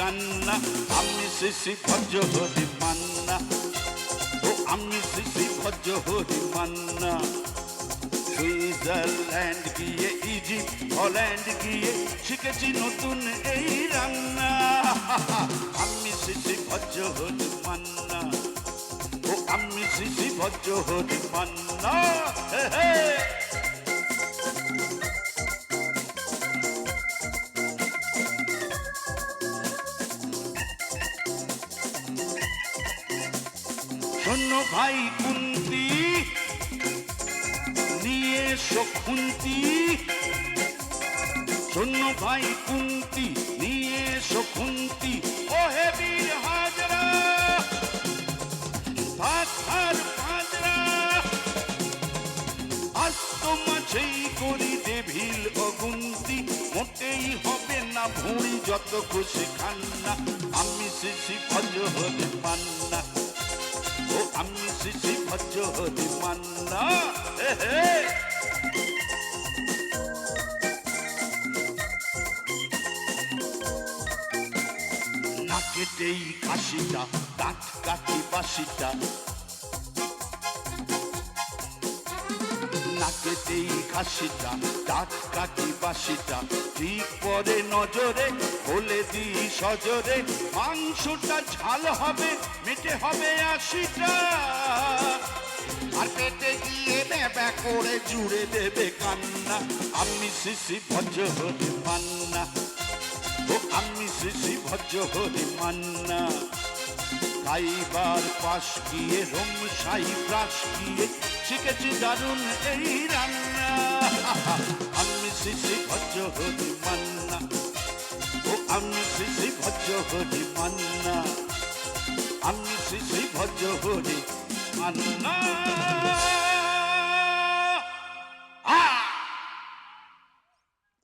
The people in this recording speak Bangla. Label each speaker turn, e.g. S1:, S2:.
S1: রান্না। আমি শিশি ভজ্র হরি মান্না, ও আমি শিশি ভজ্র হরি মান্না। সুইজারল্যান্ড গিয়ে, ইজিপ্ট, হল্যান্ড গিয়ে শিখেছি নতুন এই রান্না। আমি শিশি ভজ্র হরি মান্না, ও আমি শিশি ভজ্র হরি মান্না। হে হে। শোনো ভাই কুন্তি, নিয়ে এসো খুন্তি। শোনো ভাই কুন্তি, নিয়ে এসো খুন্তি। ও হে বীর হাজরা, ভাতার পাজরা, আজ তো মাঝেই করি দেভিল অগুন্তি। মোটেই হবে না ভুঁড়ি যত খুশি খান্না। আমি শিশি ভজ্র হরি মান্না, ও আমি শিশি ভজ্র হরি মান্না। হে হে। নাকেতেই কাশিটা, দাঁত কাটি বাসিটা। নাকেতেই কাশিটা, দাঁত কাটি বাসিটা। ঠিক পরে নজরে, বলে দিই সজরে। মাংসটা ঝাল হবে, মেটে হবে 80টা। আর পেটে গিয়ে ব্যাবা করে জুড়ে দেবে কান্না। আমি শিশি ভজ্র হরি মান্না, ও আমি শিশি ভজ্র হরি মান্না। খাইবার পাশ গিয়ে, রমসাই ব্রাশ গিয়ে শিখেছি দারুণ এই রান্না। আমি শিশি ভজ্র হরি মান্না, ও আমি শিশি ভজ্র হরি মান্না। আমি শিশি ভজ্র হরি মান্না।